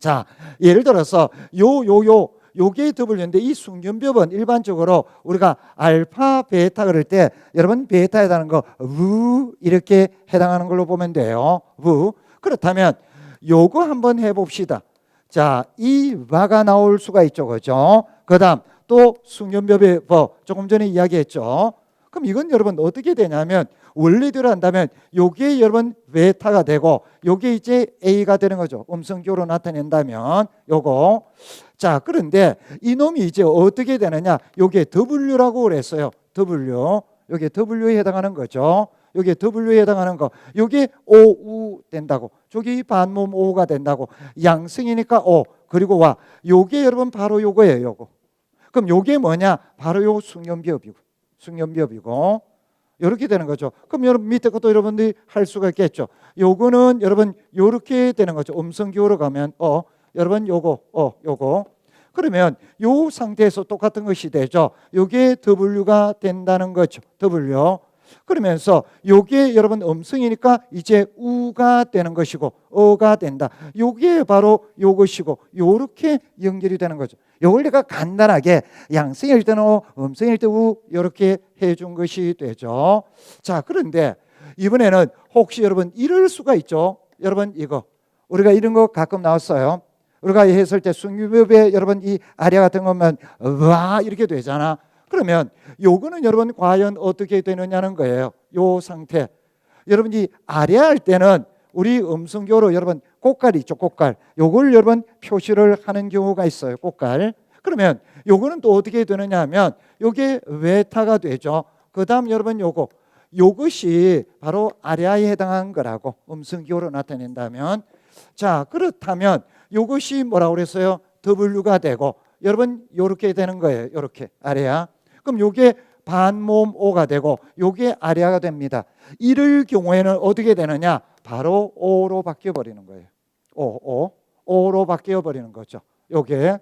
자, 예를 들어서 요게 W인데 이 순균비읍은 일반적으로 우리가 알파, 베타 그럴 때 여러분 베타에 해당하는 거 우 이렇게 해당하는 걸로 보면 돼요. 우. 그렇다면 요거 한번 해봅시다. 자, 이 와가 나올 수가 있죠. 그죠? 그 다음 또 순균비읍의 조금 전에 이야기했죠. 그럼 이건 여러분 어떻게 되냐면 원리대로 한다면 요게 여러분 베타가 되고 요게 이제 A가 되는 거죠. 음성교로 나타낸다면 요거. 자, 그런데 이놈이 이제 어떻게 되느냐? 요게 W라고 그랬어요. W. 요게 W에 해당하는 거죠. 요게 W에 해당하는 거. 요게 OU 된다고. 저기 반몸 O가 된다고. 양성이니까 O. 그리고 와. 요게 여러분 바로 요거예요. 요거. 그럼 요게 뭐냐? 바로 요 순균비읍이고. 순균비읍이고. 이렇게 되는 거죠. 그럼 여러분 밑에 것도 여러분들이 할 수가 있겠죠. 요거는 여러분 요렇게 되는 거죠. 음성기호로 가면 여러분 요거. 그러면 요 상태에서 똑같은 것이 되죠. 요게 W가 된다는 거죠. W. 그러면서 요게 여러분 음성이니까 이제 우가 되는 것이고 어가 된다. 요게 바로 요것이고 요렇게 연결이 되는 거죠. 요걸 내가 간단하게 양성일 때는 오, 음성일 때 우 이렇게 해준 것이 되죠. 자, 그런데 이번에는 혹시 여러분 이럴 수가 있죠. 여러분 이거 우리가 이런 거 가끔 나왔어요. 우리가 했을 때 순균비읍에 여러분 이 아리아 같은 거면 와 이렇게 되잖아. 그러면 요거는 여러분 과연 어떻게 되느냐는 거예요. 요 상태. 여러분 이 아리아 할 때는 우리 음성교로 여러분 꽃갈 있죠. 꽃갈. 요걸 여러분 표시를 하는 경우가 있어요. 꽃갈. 그러면 요거는 또 어떻게 되느냐 하면 요게 외타가 되죠. 그 다음 여러분 요것이 바로 아리아에 해당한 거라고 음성교로 나타낸다면 자, 그렇다면 요것이 뭐라고 그랬어요? W가 되고 여러분 요렇게 되는 거예요. 요렇게 아리아. 그럼 요게 반몸 O가 되고 요게 아리아가 됩니다. 이럴 경우에는 어떻게 되느냐? 바로 O로 바뀌어 버리는 거예요. O로 바뀌어 버리는 거죠. 요게.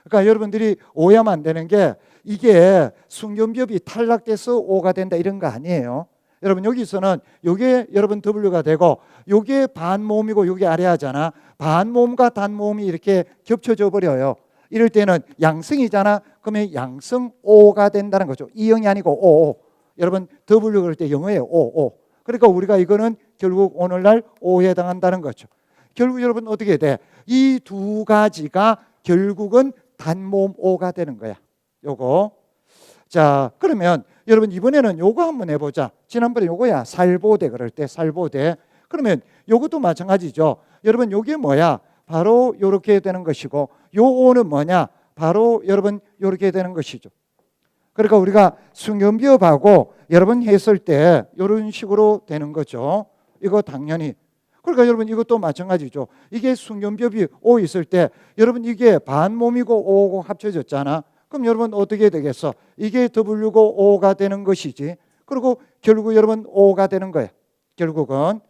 그러니까 여러분들이 오해하면 안 되는 게 이게 순균비읍이 탈락돼서 O가 된다 이런 거 아니에요. 여러분 여기서는 요게 여러분 W가 되고 요게 반몸이고 요게 아래하잖아. 반몸과 단몸이 이렇게 겹쳐져 버려요. 이럴 때는 양성이잖아. 그러면 양성 O가 된다는 거죠. 이형이 아니고 O. 여러분 W 그럴 때 영어예요. O. 그러니까 우리가 이거는 결국 오늘날 O에 해당한다는 거죠. 결국 여러분 어떻게 돼? 이 두 가지가 결국은 단몸 O가 되는 거야. 요거. 자, 그러면 여러분 이번에는 요거 한번 해보자. 지난번에 요거야. 살보대 그럴 때 살보대. 그러면 요것도 마찬가지죠. 여러분 요게 뭐야? 바로 요렇게 되는 것이고 요 O는 뭐냐? 바로 여러분 요렇게 되는 것이죠. 그러니까 우리가 순균비읍하고 여러분 했을 때 이런 식으로 되는 거죠. 이거 당연히. 그러니까 여러분 이것도 마찬가지죠. 이게 순균비읍이 O 있을 때 여러분 이게 반몸이고 O고 합쳐졌잖아. 그럼 여러분 어떻게 되겠어? 이게 W고 O가 되는 것이지. 그리고 결국 여러분 O가 되는 거야. 결국은.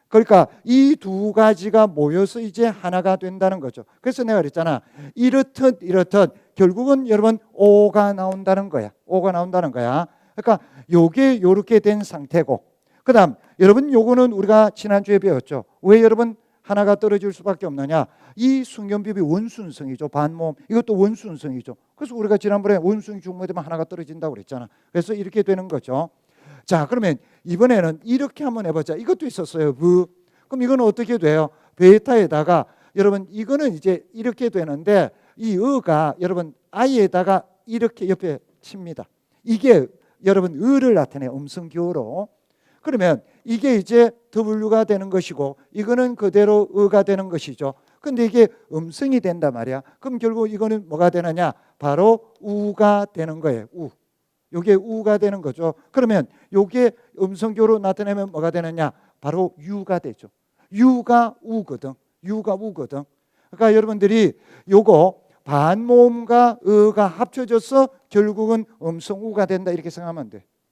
그러니까 이 두 가지가 모여서 이제 하나가 된다는 거죠. 그래서 내가 그랬잖아. 이렇듯 결국은 여러분 O가 나온다는 거야. O가 나온다는 거야. 그러니까 요게 요렇게 된 상태고 그다음 여러분 요거는 우리가 지난주에 배웠죠. 왜 여러분 하나가 떨어질 수밖에 없느냐? 이 순균비읍이 원순성이죠. 반몸. 이것도 원순성이죠. 그래서 우리가 지난번에 원순이 중모되면 하나가 떨어진다고 그랬잖아. 그래서 이렇게 되는 거죠. 자, 그러면 이번에는 이렇게 한번 해보자. 이것도 있었어요. 그럼 이거는 어떻게 돼요? 베타에다가 여러분 이거는 이제 이렇게 되는데 이 어가 여러분 I에다가 이렇게 옆에 칩니다. 이게 여러분 을을 나타내요. 음성기호로. 그러면 이게 이제 W가 되는 것이고 이거는 그대로 어가 되는 것이죠. 근데 이게 음성이 된단 말이야. 그럼 결국 이거는 뭐가 되느냐? 바로 우가 되는 거예요. 우. 요게 우가 되는 거죠. 그러면 요게 음성교로 나타내면 뭐가 되느냐? 바로 유가 되죠. 유가 우거든. 유가 우거든. 그러니까 여러분들이 요거 반모음과 어가 합쳐져서 결국은 음성 우가 된다 이렇게 생각하면 돼.